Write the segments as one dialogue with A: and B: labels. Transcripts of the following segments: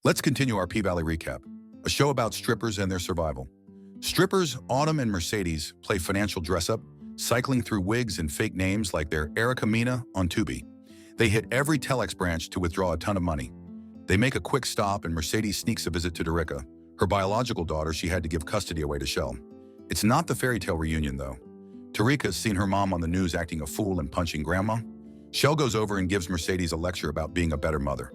A: Let's continue our P-Valley recap, a show about strippers and their survival. Strippers Autumn and Mercedes play financial dress-up, cycling through wigs and fake names like they're Erica Mena on Tubi. They hit every telex branch to withdraw a ton of money. They make a quick stop and Mercedes sneaks a visit to Derica, her biological daughter she had to give custody away to Shell. It's not the fairy tale reunion, though. Derica's seen her mom on the news acting a fool and punching grandma. Shell goes over and gives Mercedes a lecture about being a better mother.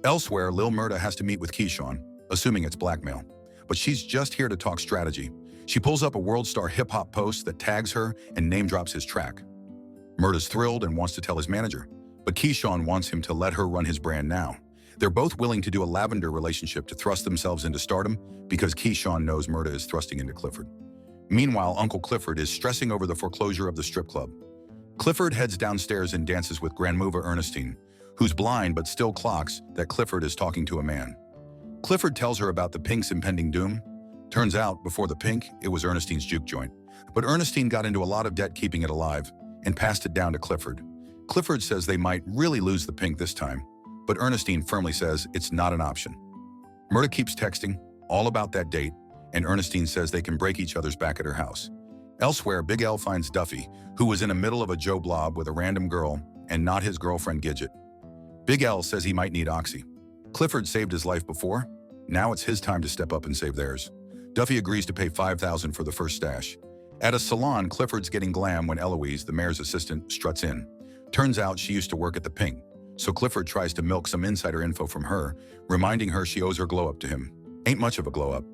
A: Elsewhere, Lil Murda has to meet with Keshan, assuming it's blackmail. But she's just here to talk strategy. She pulls up a world star hip-hop post that tags her and name-drops his track. Murda's thrilled and wants to tell his manager, but Keshan wants him to let her run his brand now. They're both willing to do a lavender relationship to thrust themselves into stardom because Keshan knows Murda is thrusting into Clifford. Meanwhile, Uncle Clifford is stressing over the foreclosure of the strip club. Clifford heads downstairs and dances with grandmova Ernestine, who's blind but still clocks that Clifford is talking to a man. Clifford tells her about the Pink's impending doom. Turns out, before the Pink, it was Ernestine's juke joint. But Ernestine got into a lot of debt keeping it alive and passed it down to Clifford. Clifford says they might really lose the Pink this time, but Ernestine firmly says it's not an option. Murda keeps texting, all about that date, and Ernestine says they can break each other's back at her house. Elsewhere, Big L finds Duffy, who was in the middle of a Joe Blob with a random girl and not his girlfriend Gidget. Big L says he might need Oxy. Clifford saved his life before. Now it's his time to step up and save theirs. Duffy agrees to pay $5,000 for the first stash. At a salon, Clifford's getting glam when Eloise, the mayor's assistant, struts in. Turns out she used to work at the Pink, so Clifford tries to milk some insider info from her, reminding her she owes her glow-up to him. Ain't much of a glow-up.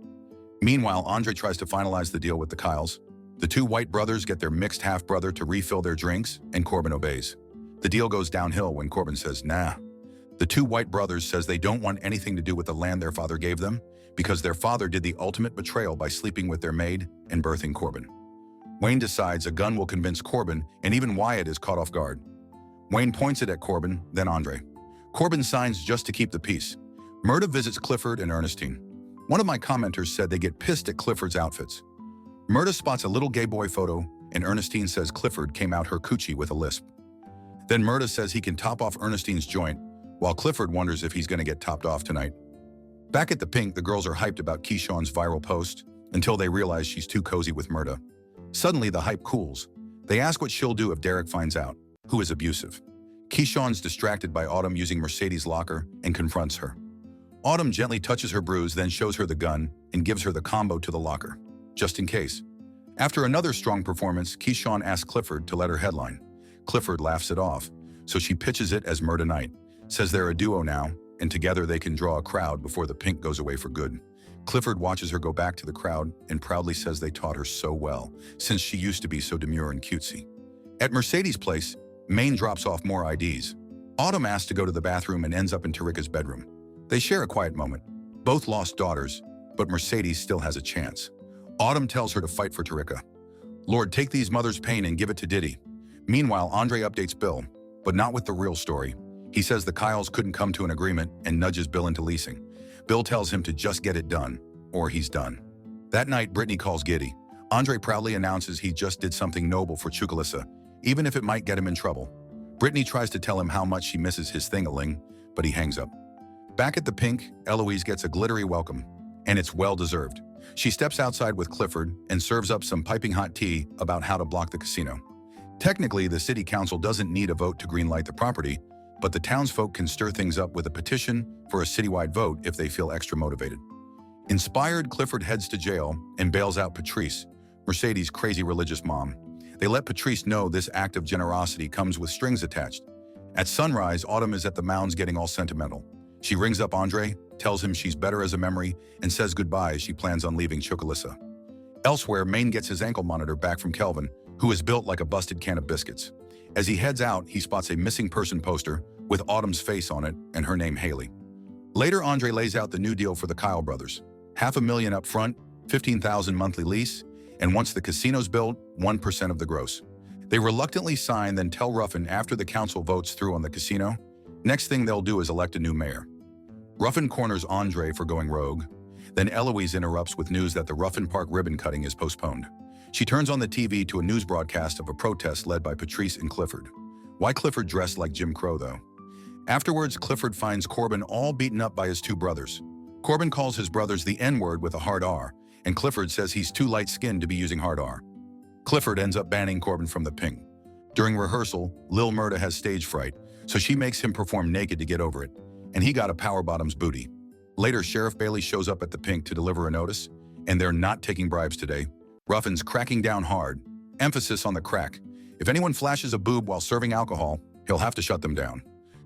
A: Meanwhile, Andre tries to finalize the deal with the Kyles. The two white brothers get their mixed half-brother to refill their drinks, and Corbin obeys. The deal goes downhill when Corbin says, nah. The two white brothers says they don't want anything to do with the land their father gave them because their father did the ultimate betrayal by sleeping with their maid and birthing Corbin. Wayne decides a gun will convince Corbin, and even Wyatt is caught off guard. Wayne points it at Corbin, then Andre. Corbin signs just to keep the peace. Murda visits Clifford and Ernestine. One of my commenters said they get pissed at Clifford's outfits. Murda spots a little gay boy photo, and Ernestine says Clifford came out her coochie with a lisp. Then Murda says he can top off Ernestine's joint, while Clifford wonders if he's going to get topped off tonight. Back at the Pink, the girls are hyped about Keshan's viral post until they realize she's too cozy with Murda. Suddenly, the hype cools. They ask what she'll do if Derek finds out, who is abusive. Keshan's distracted by Autumn using Mercedes' locker and confronts her. Autumn gently touches her bruise, then shows her the gun and gives her the combo to the locker, just in case. After another strong performance, Keshan asks Clifford to let her headline. Clifford laughs it off, so she pitches it as Murda Night, says they're a duo now, and together they can draw a crowd before the Pink goes away for good. Clifford watches her go back to the crowd and proudly says they taught her so well, since she used to be so demure and cutesy. At Mercedes' place, Maine drops off more IDs. Autumn asks to go to the bathroom and ends up in Tarika's bedroom. They share a quiet moment. Both lost daughters, but Mercedes still has a chance. Autumn tells her to fight for Tarika. Lord, take these mother's pain and give it to Diddy. Meanwhile, Andre updates Bill, but not with the real story. He says the Kyles couldn't come to an agreement and nudges Bill into leasing. Bill tells him to just get it done, or he's done. That night, Brittany calls Giddy. Andre proudly announces he just did something noble for Chukalissa, even if it might get him in trouble. Brittany tries to tell him how much she misses his thing-a-ling, but he hangs up. Back at the Pink, Eloise gets a glittery welcome, and it's well-deserved. She steps outside with Clifford and serves up some piping hot tea about how to block the casino. Technically, the city council doesn't need a vote to greenlight the property, but the townsfolk can stir things up with a petition for a citywide vote if they feel extra motivated. Inspired, Clifford heads to jail and bails out Patrice, Mercedes' crazy religious mom. They let Patrice know this act of generosity comes with strings attached. At sunrise, Autumn is at the mounds getting all sentimental. She rings up Andre, tells him she's better as a memory, and says goodbye as she plans on leaving Chukalissa. Elsewhere, Maine gets his ankle monitor back from Kelvin, who is built like a busted can of biscuits. As he heads out, he spots a missing person poster with Autumn's face on it and her name Haley. Later, Andre lays out the new deal for the Kyle brothers. $500,000 up front, $15,000 monthly lease, and once the casino's built, 1% of the gross. They reluctantly sign, then tell Ruffin after the council votes through on the casino. Next thing they'll do is elect a new mayor. Ruffin corners Andre for going rogue. Then Eloise interrupts with news that the Ruffin Park ribbon cutting is postponed. She turns on the TV to a news broadcast of a protest led by Patrice and Clifford. Why Clifford dressed like Jim Crow, though? Afterwards, Clifford finds Corbin all beaten up by his two brothers. Corbin calls his brothers the N-word with a hard R, and Clifford says he's too light-skinned to be using hard R. Clifford ends up banning Corbin from the pink. During rehearsal, Lil Murda has stage fright, so she makes him perform naked to get over it, and he got a power bottom's booty. Later, Sheriff Bailey shows up at the pink to deliver a notice, and they're not taking bribes today. Ruffin's cracking down hard. Emphasis on the crack. If anyone flashes a boob while serving alcohol, he'll have to shut them down.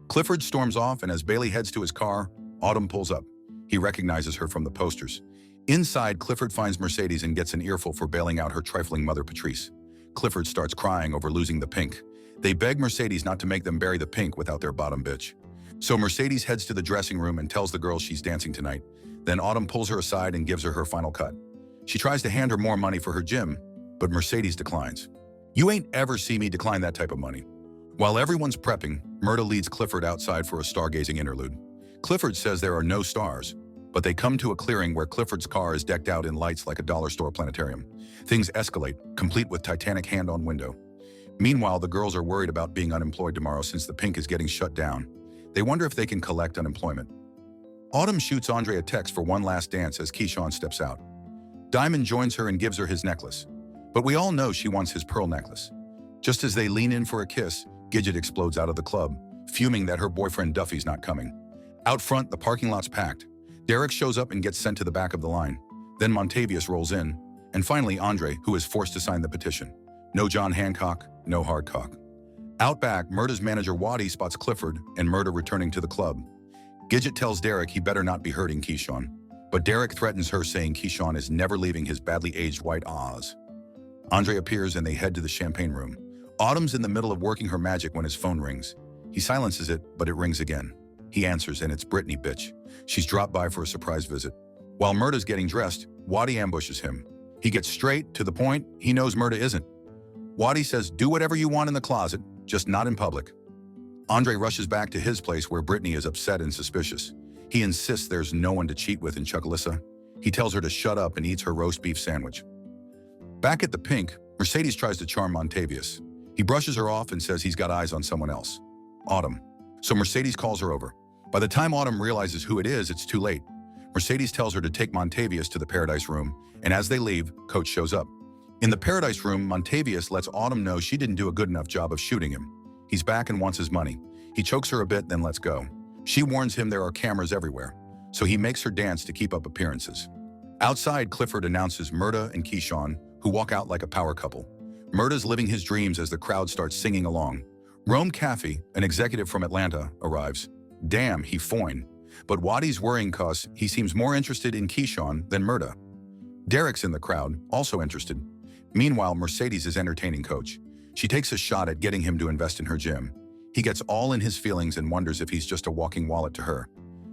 A: Clifford storms off, and as Bailey heads to his car, Autumn pulls up. He recognizes her from the posters. Inside, Clifford finds Mercedes and gets an earful for bailing out her trifling mother, Patrice. Clifford starts crying over losing the pink. They beg Mercedes not to make them bury the pink without their bottom bitch. So Mercedes heads to the dressing room and tells the girls she's dancing tonight. Then Autumn pulls her aside and gives her final cut. She tries to hand her more money for her gym, but Mercedes declines. "You ain't ever see me decline that type of money." While everyone's prepping, Murda leads Clifford outside for a stargazing interlude. Clifford says there are no stars, but they come to a clearing where Clifford's car is decked out in lights like a dollar store planetarium. Things escalate, complete with Titanic hand on window. Meanwhile, the girls are worried about being unemployed tomorrow since the pink is getting shut down. They wonder if they can collect unemployment. Autumn shoots Andre a text for one last dance as Keshan steps out. Diamond joins her and gives her his necklace. But we all know she wants his pearl necklace. Just as they lean in for a kiss, Gidget explodes out of the club, fuming that her boyfriend Duffy's not coming. Out front, the parking lot's packed. Derek shows up and gets sent to the back of the line. Then Montavious rolls in. And finally, Andre, who is forced to sign the petition. No John Hancock, no hard cock. Out back, Murda's manager Waddy spots Clifford and Murda returning to the club. Gidget tells Derek he better not be hurting Keshan. But Derek threatens her, saying Keshan is never leaving his badly aged white Oz. Andre appears and they head to the champagne room. Autumn's in the middle of working her magic when his phone rings. He silences it, but it rings again. He answers, and it's Brittany, bitch. She's dropped by for a surprise visit. While Murda's getting dressed, Waddy ambushes him. He gets straight to the point. He knows Murda isn't. Waddy says, "Do whatever you want in the closet, just not in public." Andre rushes back to his place where Brittany is upset and suspicious. He insists there's no one to cheat with in Chuckalissa. He tells her to shut up and eats her roast beef sandwich. Back at the pink, Mercedes tries to charm Montavious. He brushes her off and says he's got eyes on someone else. Autumn. So Mercedes calls her over. By the time Autumn realizes who it is, it's too late. Mercedes tells her to take Montavious to the Paradise Room, and as they leave, Coach shows up. In the Paradise Room, Montavious lets Autumn know she didn't do a good enough job of shooting him. He's back and wants his money. He chokes her a bit, then lets go. She warns him there are cameras everywhere, so he makes her dance to keep up appearances. Outside, Clifford announces Murda and Keshan, who walk out like a power couple. Murda's living his dreams as the crowd starts singing along. Rome Caffey, an executive from Atlanta, arrives. Damn, he foine. But Waddy's worrying cause he seems more interested in Keshan than Murda. Derek's in the crowd, also interested. Meanwhile, Mercedes is entertaining Coach. She takes a shot at getting him to invest in her gym. He gets all in his feelings and wonders if he's just a walking wallet to her.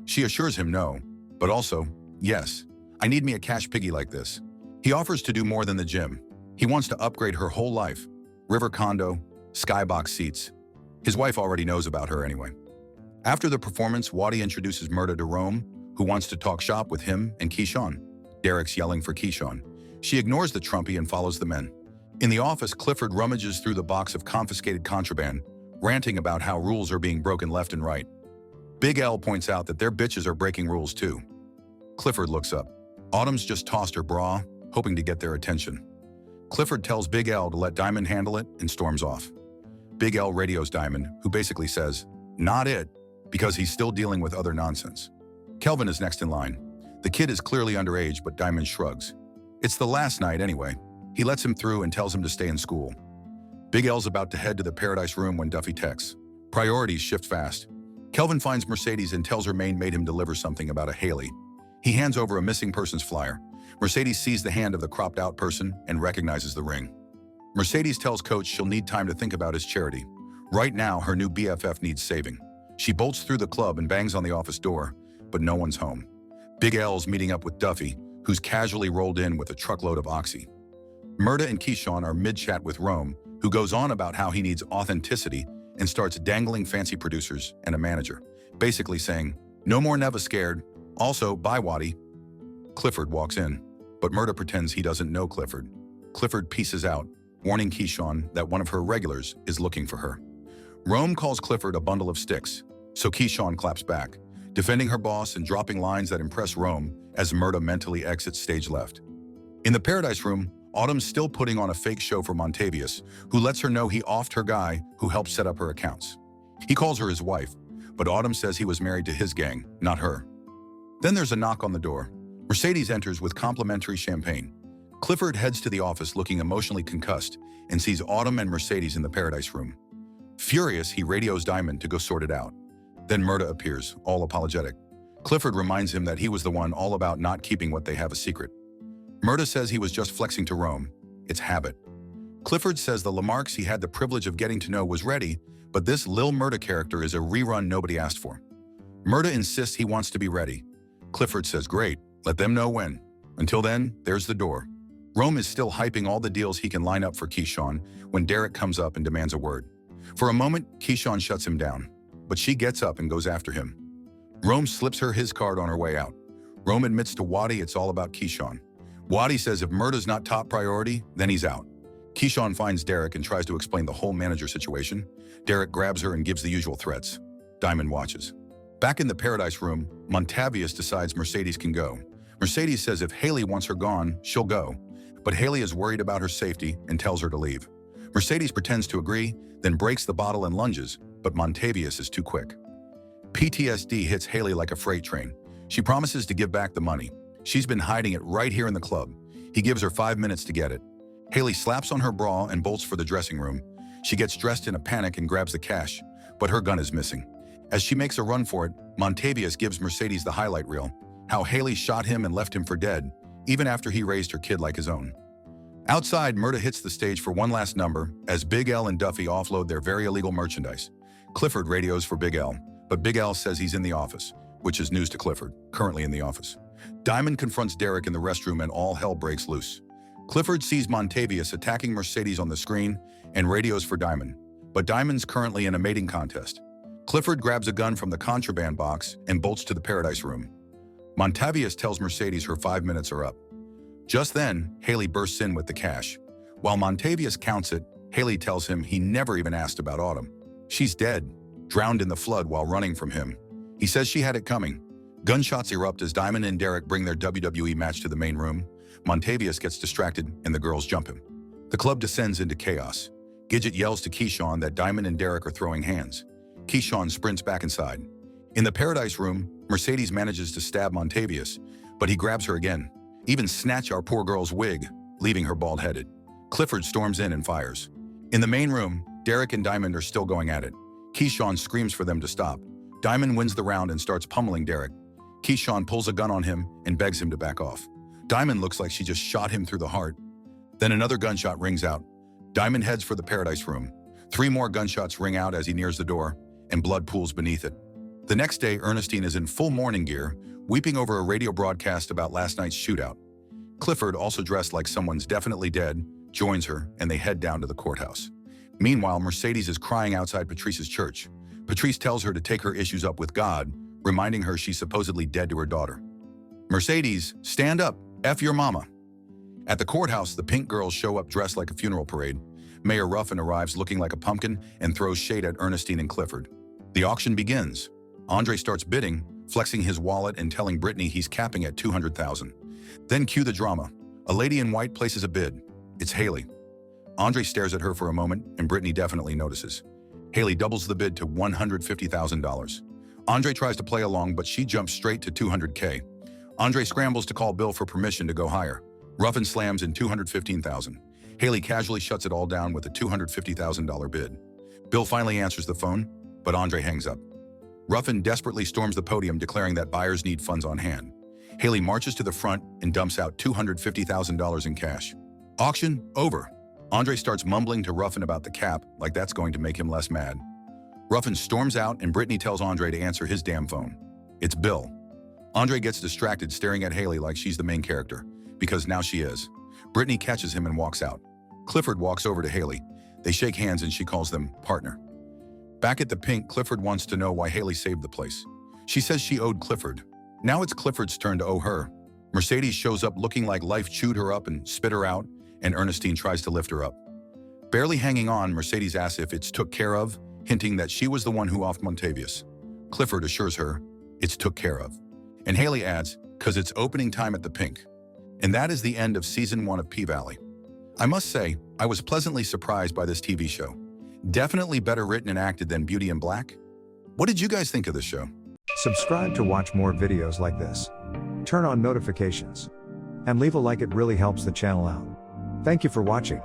A: She assures him no, but also, yes, I need me a cash piggy like this. He offers to do more than the gym. He wants to upgrade her whole life. River condo, skybox seats. His wife already knows about her anyway. After the performance, Waddy introduces Murda to Rome, who wants to talk shop with him and Keshan. Derek's yelling for Keshan. She ignores the Trumpy and follows the men. In the office, Clifford rummages through the box of confiscated contraband, ranting about how rules are being broken left and right. Big L points out that their bitches are breaking rules too. Clifford looks up. Autumn's just tossed her bra, hoping to get their attention. Clifford tells Big L to let Diamond handle it and storms off. Big L radios Diamond, who basically says, "Not it," because he's still dealing with other nonsense. Kelvin is next in line. The kid is clearly underage, but Diamond shrugs. It's the last night anyway. He lets him through and tells him to stay in school. Big L's about to head to the Paradise Room when Duffy texts. Priorities shift fast. Kelvin finds Mercedes and tells her maid made him deliver something about a Haley. He hands over a missing persons flyer. Mercedes sees the hand of the cropped out person and recognizes the ring. Mercedes tells Coach she'll need time to think about his charity. Right now, her new BFF needs saving. She bolts through the club and bangs on the office door, but no one's home. Big L's meeting up with Duffy, who's casually rolled in with a truckload of Oxy. Murda and Keshan are mid-chat with Rome, who goes on about how he needs authenticity and starts dangling fancy producers and a manager, basically saying, "No more Neva scared. Also, bye Waddy." Clifford walks in, but Murda pretends he doesn't know Clifford. Clifford pieces out, warning Keshan that one of her regulars is looking for her. Rome calls Clifford a bundle of sticks, so Keshan claps back, defending her boss and dropping lines that impress Rome as Murda mentally exits stage left. In the Paradise Room, Autumn's still putting on a fake show for Montavious, who lets her know he offed her guy who helped set up her accounts. He calls her his wife, but Autumn says he was married to his gang, not her. Then there's a knock on the door. Mercedes enters with complimentary champagne. Clifford heads to the office looking emotionally concussed and sees Autumn and Mercedes in the Paradise Room. Furious, he radios Diamond to go sort it out. Then Murda appears, all apologetic. Clifford reminds him that he was the one all about not keeping what they have a secret. Murda says he was just flexing to Rome. It's habit. Clifford says the Lamarcks he had the privilege of getting to know was ready, but this Lil Murda character is a rerun nobody asked for. Murda insists he wants to be ready. Clifford says great, let them know when. Until then, there's the door. Rome is still hyping all the deals he can line up for Keshan when Derek comes up and demands a word. For a moment, Keshan shuts him down, but she gets up and goes after him. Rome slips her his card on her way out. Rome admits to Wadi it's all about Keshan. Wadi says if Murda's not top priority, then he's out. Keshan finds Derek and tries to explain the whole manager situation. Derek grabs her and gives the usual threats. Diamond watches. Back in the Paradise Room, Montavious decides Mercedes can go. Mercedes says if Haley wants her gone, she'll go. But Haley is worried about her safety and tells her to leave. Mercedes pretends to agree, then breaks the bottle and lunges, but Montavious is too quick. PTSD hits Haley like a freight train. She promises to give back the money. She's been hiding it right here in the club. He gives her 5 minutes to get it. Haley slaps on her bra and bolts for the dressing room. She gets dressed in a panic and grabs the cash, but her gun is missing. As she makes a run for it, Montavious gives Mercedes the highlight reel, how Haley shot him and left him for dead, even after he raised her kid like his own. Outside, Murda hits the stage for one last number as Big L and Duffy offload their very illegal merchandise. Clifford radios for Big L, but Big L says he's in the office, which is news to Clifford, currently in the office. Diamond confronts Derek in the restroom and all hell breaks loose. Clifford sees Montavious attacking Mercedes on the screen and radios for Diamond, but Diamond's currently in a mating contest. Clifford grabs a gun from the contraband box and bolts to the Paradise Room. Montavious tells Mercedes her 5 minutes are up. Just then, Haley bursts in with the cash. While Montavious counts it, Haley tells him he never even asked about Autumn. She's dead, drowned in the flood while running from him. He says she had it coming. Gunshots erupt as Diamond and Derek bring their WWE match to the main room. Montavious gets distracted and the girls jump him. The club descends into chaos. Gidget yells to Keshan that Diamond and Derek are throwing hands. Keshan sprints back inside. In the Paradise Room, Mercedes manages to stab Montavious, but he grabs her again, even snatch our poor girl's wig, leaving her bald-headed. Clifford storms in and fires. In the main room, Derek and Diamond are still going at it. Keshan screams for them to stop. Diamond wins the round and starts pummeling Derek. Keshan pulls a gun on him and begs him to back off. Diamond looks like she just shot him through the heart. Then another gunshot rings out. Diamond heads for the Paradise Room. 3 more gunshots ring out as he nears the door, and blood pools beneath it. The next day, Ernestine is in full mourning gear, weeping over a radio broadcast about last night's shootout. Clifford, also dressed like someone's definitely dead, joins her, and they head down to the courthouse. Meanwhile, Mercedes is crying outside Patrice's church. Patrice tells her to take her issues up with God, reminding her she's supposedly dead to her daughter. Mercedes, stand up, F your mama. At the courthouse, the Pink Girls show up dressed like a funeral parade. Mayor Ruffin arrives looking like a pumpkin and throws shade at Ernestine and Clifford. The auction begins. Andre starts bidding, flexing his wallet and telling Brittany he's capping at $200,000. Then cue the drama. A lady in white places a bid. It's Haley. Andre stares at her for a moment, and Brittany definitely notices. Haley doubles the bid to $150,000. Andre tries to play along, but she jumps straight to $200K. Andre scrambles to call Bill for permission to go higher. Ruffin slams in $215,000. Haley casually shuts it all down with a $250,000 bid. Bill finally answers the phone, but Andre hangs up. Ruffin desperately storms the podium, declaring that buyers need funds on hand. Haley marches to the front and dumps out $250,000 in cash. Auction over. Andre starts mumbling to Ruffin about the cap, like that's going to make him less mad. Ruffin storms out and Brittany tells Andre to answer his damn phone. It's Bill. Andre gets distracted, staring at Haley like she's the main character, because now she is. Brittany catches him and walks out. Clifford walks over to Haley. They shake hands and she calls them partner. Back at the Pink, Clifford wants to know why Haley saved the place. She says she owed Clifford. Now it's Clifford's turn to owe her. Mercedes shows up looking like life chewed her up and spit her out, and Ernestine tries to lift her up. Barely hanging on, Mercedes asks if it's took care of, hinting that she was the one who offed Montavious. Clifford assures her, It's took care of. And Haley adds, "'Cause it's opening time at the Pink." And that is the end of Season 1 of P-Valley. I must say, I was pleasantly surprised by this TV show. Definitely better written and acted than Beauty in Black. What did you guys think of this show?
B: Subscribe to watch more videos like this. Turn on notifications. And leave a like, it really helps the channel out. Thank you for watching.